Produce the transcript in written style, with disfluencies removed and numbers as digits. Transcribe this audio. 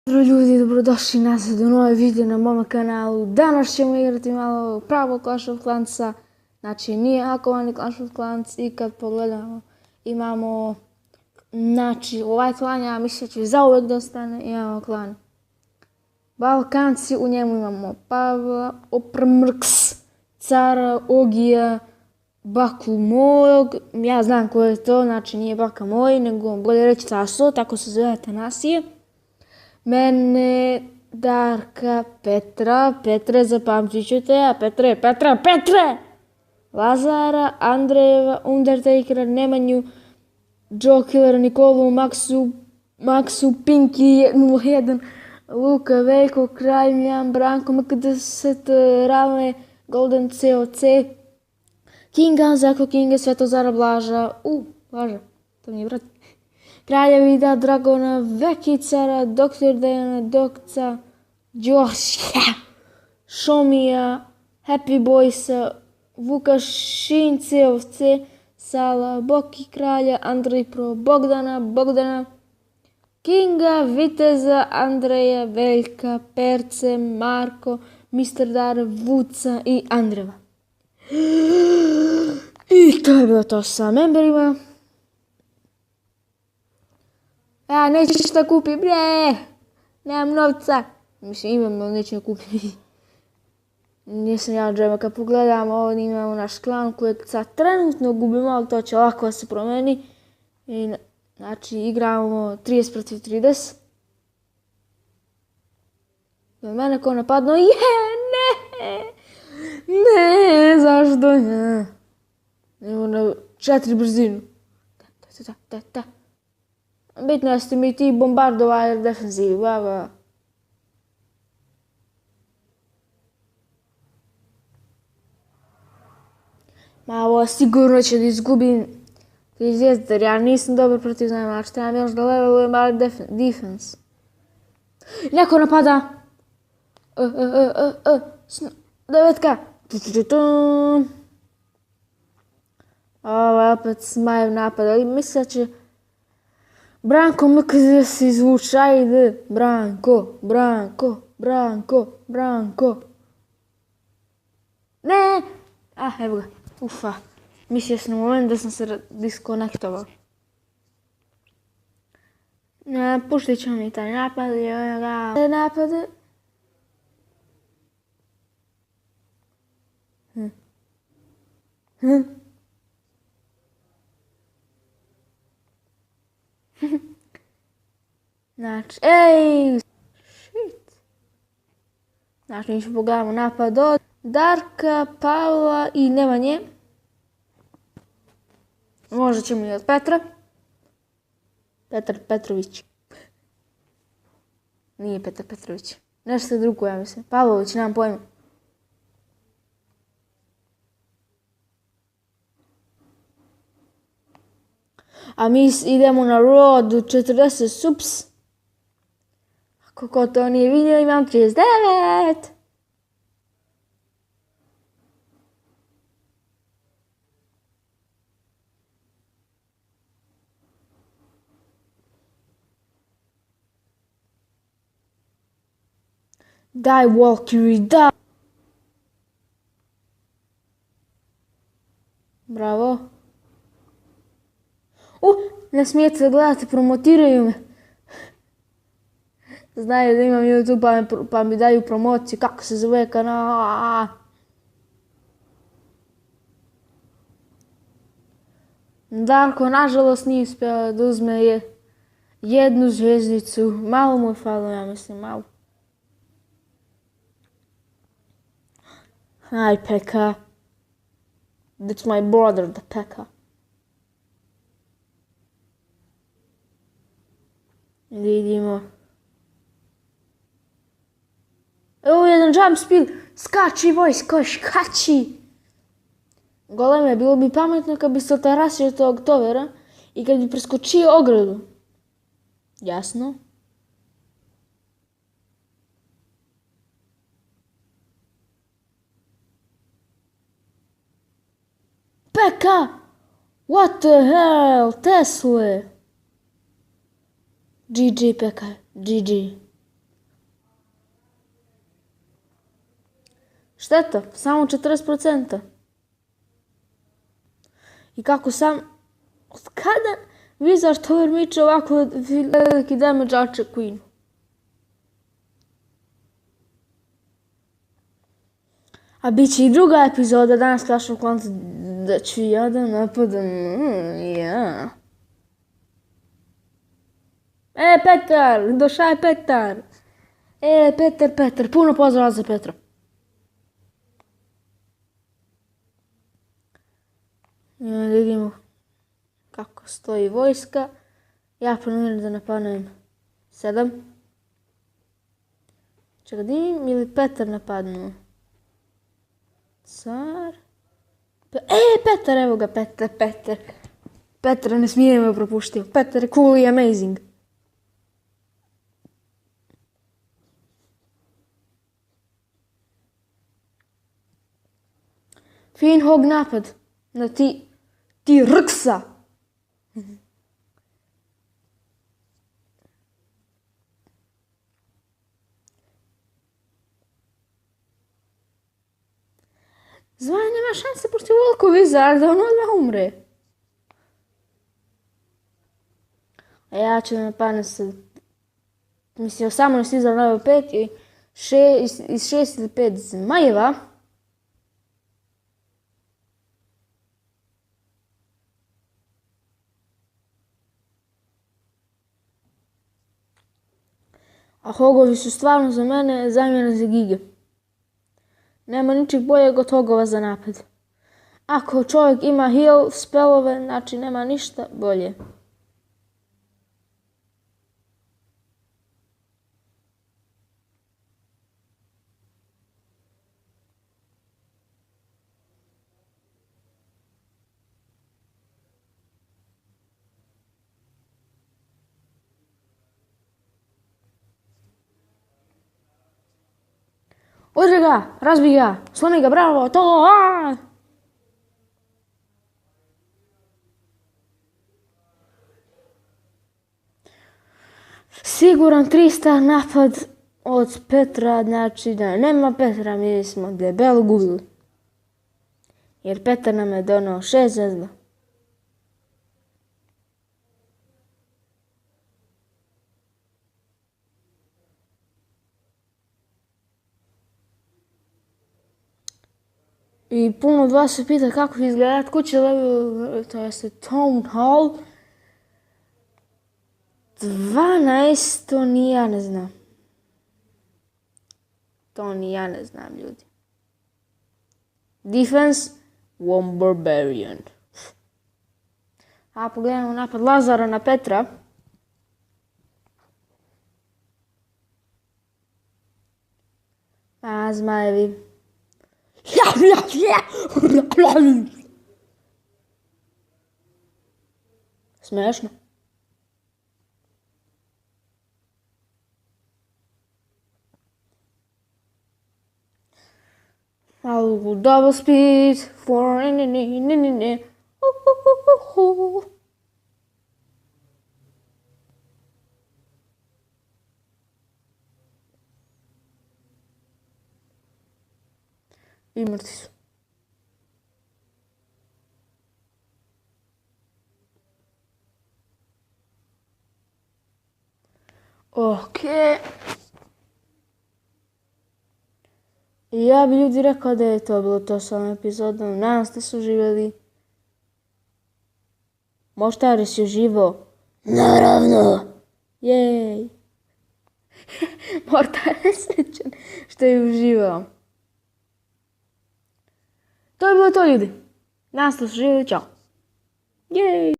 Pozdrav ljudi, dobrodošli nazad u novi video na mom kanalu. Danas ćemo igrati malo pravo Clash of Clansa. Znači nije hakovani Clash of Clans i kad pogledamo imamo, znači ovaj klan ja mislim će zauvek da ostane. Imamo klan Balkanci, u njemu imamo Pavla, Oprmrks, Cara, Ogija, Baku mojog. Ja znam ko je to, znači nije Baka moj, nego bolje reći Taso, tako se zove Tanasije. Mene, Darka, Petre, zapamtit ćete, a Petre! Lazara, Andrejeva, Undertakera, Nemanju, Jokillera, Nikolu, Maksu, Pinky, 101, Luka, Veljko, Kralj, Miljan, Branko, MK10, Ralne, Golden COC, Kinga, Zako Kinga, Svetozara, Blaža, Blaža, to mi je brat. Kralja Vida, Dragona, Vekicara, Dr. Dejana, Dokca, Đošja, Šomija, Happy Boysa, Vukašince, Ovce, Sala, Boki Kralja, Andrej Pro, Bogdana, Kinga, Viteza, Andreja, Veljka, Perce, Marko, Mr. Dar, Vuca i Andreva. I to je bilo to sa memberima. Ja neću šta kupim, bre, nemam novca. Mislim imam, ali neću kupiti. Nisam ja džema, kad pogledamo ovdje imamo naš klan kojeg sad trenutno gubimo, ali to će lako da se promeni. I, znači igramo 30 protiv 30. I od mene ko napadno, ne, zašto ne? Nemo na 4 brzinu. Da. Bitno je ste mi ti bombardovali defenzivi, baba. Ma ovo sigurno će da izgubim jer ja nisam dobar protiv znajma, trebam još da levelujem ali defense. Neko napada. Devetka. Ovo je opet Smajev napad, ali mislim da će Branko MK da se izvuče, ajde, Branko. Ne! Evo ga, ufa. Mislio sam u moment da sam se diskonektovao. Puštit ćemo mi taj napad i napade. Znači, shit. Znači, mi ću pogledamo napad od Darka, Pavla i Nemanje. Možda ćemo i od Petra. Petar Petrović. Nije Petar Petrović. Nešto drugo, ja mislim. Pavlović, nemam pojma. A mi idemo na road 40 subs. Ako ko to nije vidio, imam 39. Daj, Valkyrie, da! Bravo. Ne smijete da gledate, promotiraju me. Znaju da imam YouTube pa mi daju promociju, kako se zove kanal. Darko, nažalost, nije uspjela da uzme jednu zvjezdicu. Malo mu je falilo, ja mislim, malo. Aj, Pekka. That's my brother, the Pekka. Vidimo. Evo jedan jump spill. Skači, vojsko, skači. Goleme, bilo bi pametno kad bi se otarasio tog tovera i kad bi preskočio ogradu. Jasno. Pekka! What the hell? Tesla! GG, Pekka. GG. Šteta, samo 40%. I kako sam... Od kada Wizard Tower miče ovako veliki damage Archer Queen? A bit će i druga epizoda danas Clash of Clans da ću ja da napadam. Ja. Petar! Došao je Petar! Petar, puno pozdrava za Petra. Da vidimo kako stoji vojska. Ja planiram da napadnem 7. Čekaj, Dim ili Petar napadnu? Car... Petar, evo ga, Petar. Petra ne smijemo propuštiti. Petar je cool i amazing. Fin hog napad na ti rksa. Zvaj nema šanse protiv Volko Wizarda, on odmah umre. A ja ću da napadnem se... Mislim, 18 izra level 5 i iz 6 ili 5 zmajeva. A hogovi su stvarno za mene zamjena za gige. Nema ničeg boljeg od hogova za napad. Ako čovjek ima heal spellove, znači nema ništa bolje. Udri ga, razbij ga, slomi ga, bravo, to, aaa! Siguran 3-star napad od Petra, znači da nema Petra, mi smo debelo gubili. Jer Petar nam je donao 6 zvezda. I puno od vas se pita kako izgleda kuće level, to jest Town Hall. 12, to ni ja ne znam. To ni ja ne znam, ljudi. Defense, one barbarian. A pogledamo napad Lazara na Petra. A zmajevi. Smešno. I'll double speed for I mrtvi su. Okej. Ja bi ljudi rekao da je to bilo to s ovom epizodom. Nadam se da su uživali. Moštaris je uživao. Naravno. Jej. Mortar je srećan što je uživao. To je bilo to, ljudi. Nadam se da su uživali. Ćao. Jej.